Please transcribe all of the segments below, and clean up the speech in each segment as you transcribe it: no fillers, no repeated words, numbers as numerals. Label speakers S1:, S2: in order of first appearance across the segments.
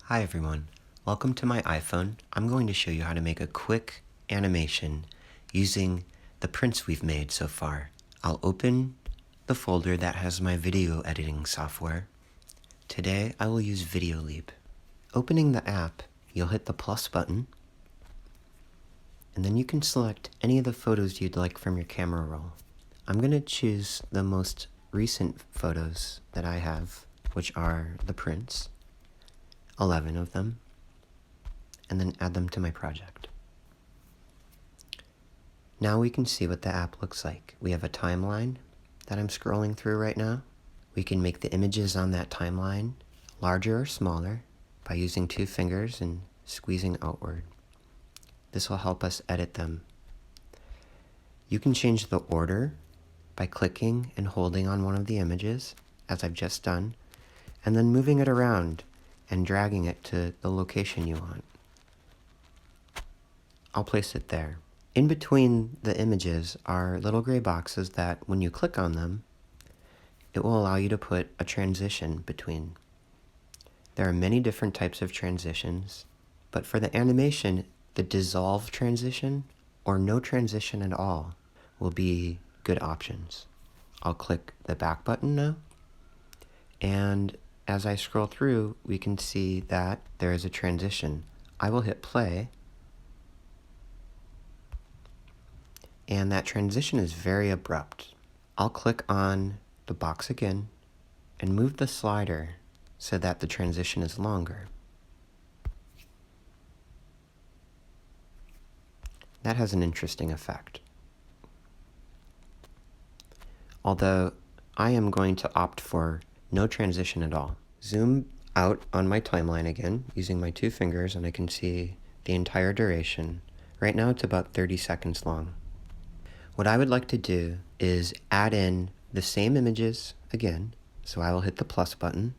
S1: Hi everyone, welcome to my iPhone. I'm going to show you how to make a quick animation using the prints we've made so far. I'll open the folder that has my video editing software. Today I will use Video Leap. Opening the app, you'll hit the plus button, and then you can select any of the photos you'd like from your camera roll. I'm going to choose the most recent photos that I have, which are the prints. 11 of them, and then add them to my project. Now we can see what the app looks like. We have a timeline that I'm scrolling through right now. We can make the images on that timeline larger or smaller by using 2 fingers and squeezing outward. This will help us edit them. You can change the order by clicking and holding on one of the images, as I've just done, and then moving it around and dragging it to the location you want. I'll place it there. In between the images are little gray boxes that, when you click on them, it will allow you to put a transition between. There are many different types of transitions, but for the animation, the dissolve transition or no transition at all will be good options. I'll click the back button now, and as I scroll through, we can see that there is a transition. I will hit play, and that transition is very abrupt. I'll click on the box again and move the slider so that the transition is longer. That has an interesting effect. Although I am going to opt for no transition at all. Zoom out on my timeline again using my 2 fingers, and I can see the entire duration. Right now it's about 30 seconds long. What I would like to do is add in the same images again. So I will hit the plus button,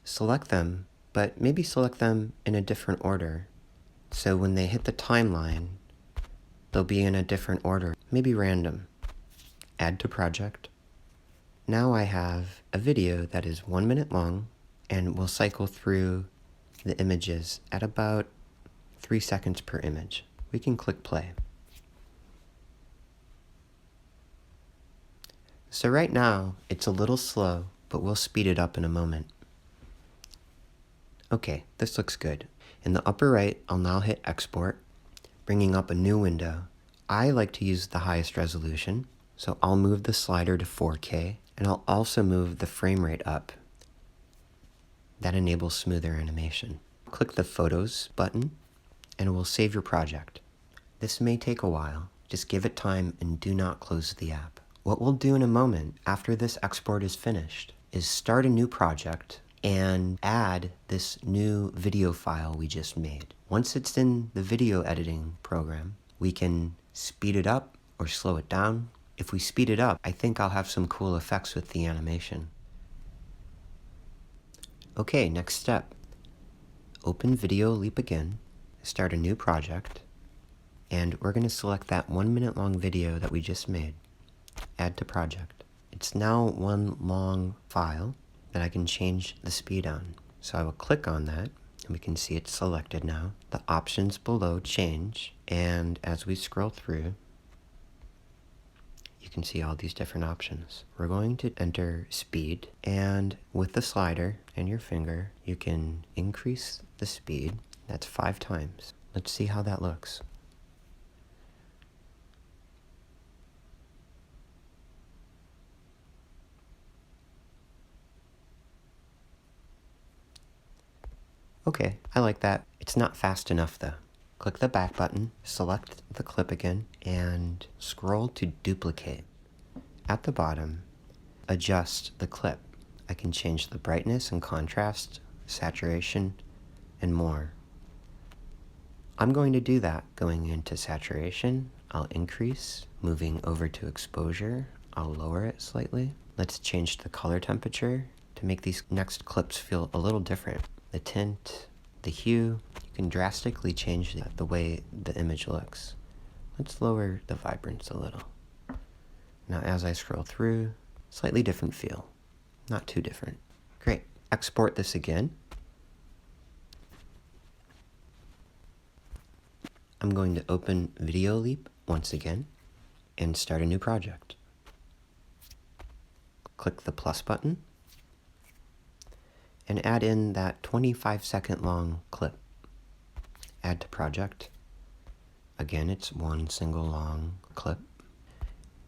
S1: select them, but maybe select them in a different order. So when they hit the timeline, they'll be in a different order, maybe random. Add to project. Now I have a video that is 1 minute long and will cycle through the images at about 3 seconds per image. We can click play. So right now it's a little slow, but we'll speed it up in a moment. Okay, this looks good. In the upper right, I'll now hit export, bringing up a new window. I like to use the highest resolution, so I'll move the slider to 4K. And I'll also move the frame rate up. That enables smoother animation. Click the Photos button, and it will save your project. This may take a while. Just give it time and do not close the app. What we'll do in a moment, after this export is finished, is start a new project and add this new video file we just made. Once it's in the video editing program, we can speed it up or slow it down. If we speed it up, I think I'll have some cool effects with the animation. Okay, next step. Open Video Leap again, start a new project, and we're going to select that 1 minute long video that we just made. Add to project. It's now one long file that I can change the speed on. So I will click on that, and we can see it's selected now. The options below change, and as we scroll through, you can see all these different options. We're going to enter speed, and with the slider and your finger, you can increase the speed. That's 5 times. Let's see how that looks. Okay, I like that. It's not fast enough though. Click the back button, select the clip again, and scroll to duplicate. At the bottom, adjust the clip. I can change the brightness and contrast, saturation, and more. I'm going to do that. Going into saturation, I'll increase. Moving over to exposure, I'll lower it slightly. Let's change the color temperature to make these next clips feel a little different. The tint, the hue, you can drastically change the way the image looks. Let's lower the vibrance a little. Now as I scroll through, slightly different feel. Not too different. Great. export this again. I'm going to open Video Leap once again and start a new project. Click the plus button and add in that 25-second long clip. Add to project. Again, it's one single long clip.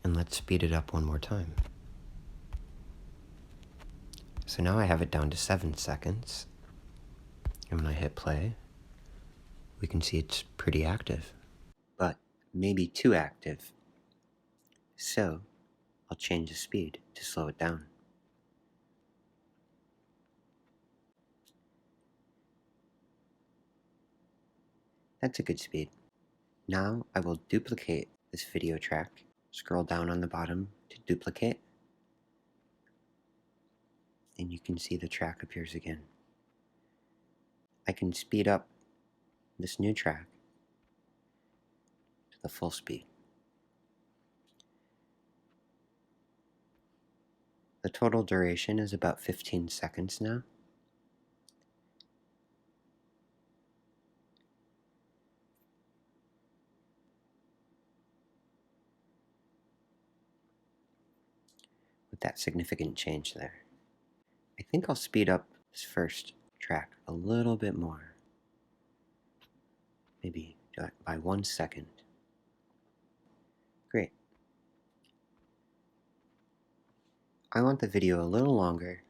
S1: And let's speed it up one more time. So now I have it down to 7 seconds. And when I hit play, we can see it's pretty active, but maybe too active. So I'll change the speed to slow it down. That's a good speed. Now I will duplicate this video track. Scroll down on the bottom to duplicate, and you can see the track appears again. I can speed up this new track to the full speed. The total duration is about 15 seconds now. With that significant change there. I think I'll speed up this first track a little bit more. Maybe by 1 second. Great. I want the video a little longer,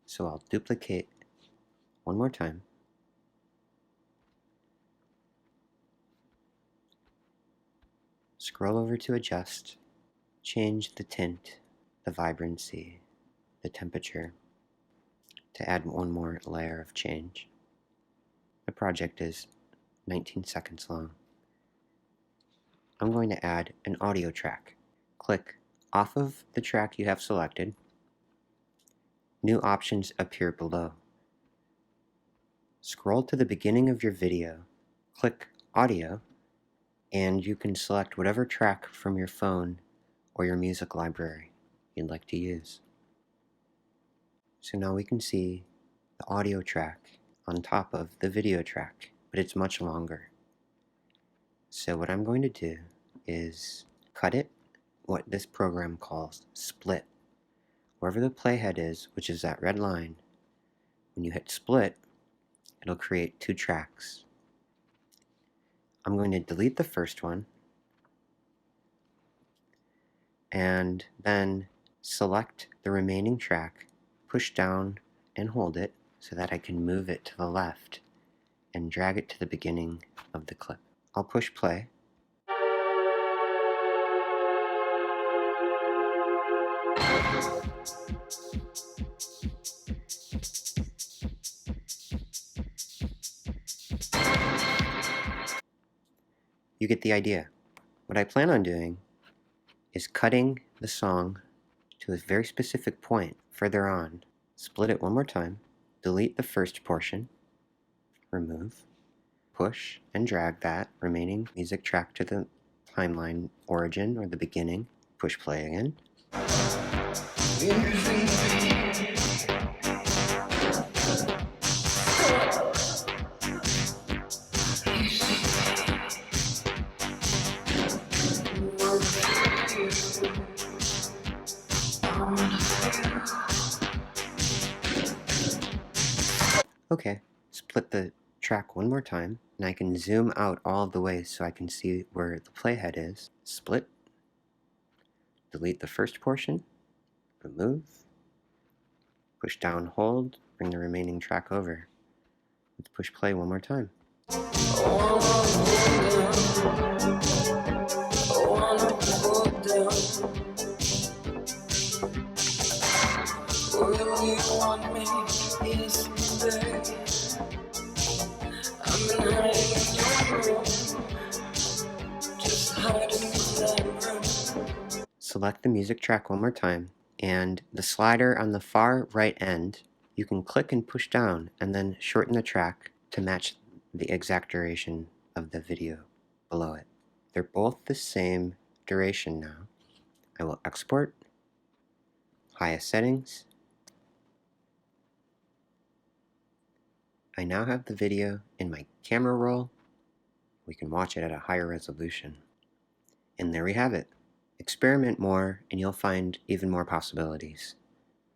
S1: so I'll duplicate one more time. Scroll over to adjust, change the tint, the vibrancy, the temperature to add one more layer of change. The project is 19 seconds long. I'm going to add an audio track. Click off of the track you have selected. New options appear below. Scroll to the beginning of your video, click audio, and you can select whatever track from your phone or your music library you'd like to use. So now we can see the audio track on top of the video track, but it's much longer. So what I'm going to do is cut it, what this program calls split. Wherever the playhead is, which is that red line, when you hit split, it'll create 2 tracks. I'm going to delete the first one and then select the remaining track, push down and hold it so that I can move it to the left and drag it to the beginning of the clip. I'll push play. You get the idea. What I plan on doing is cutting the song to a very specific point further on, split it one more time, delete the first portion, remove, push and drag that remaining music track to the timeline origin or the beginning, push play again. Okay, split the track one more time, and I can zoom out all the way so I can see where the playhead is. Split, delete the first portion, remove, push down, hold, bring the remaining track over. Let's push play one more time. Select the music track one more time, and the slider on the far right end, you can click and push down and then shorten the track to match the exact duration of the video below it. They're both the same duration now. I will export, highest settings, I now have the video in my camera roll. We can watch it at a higher resolution. And there we have it. Experiment more and you'll find even more possibilities.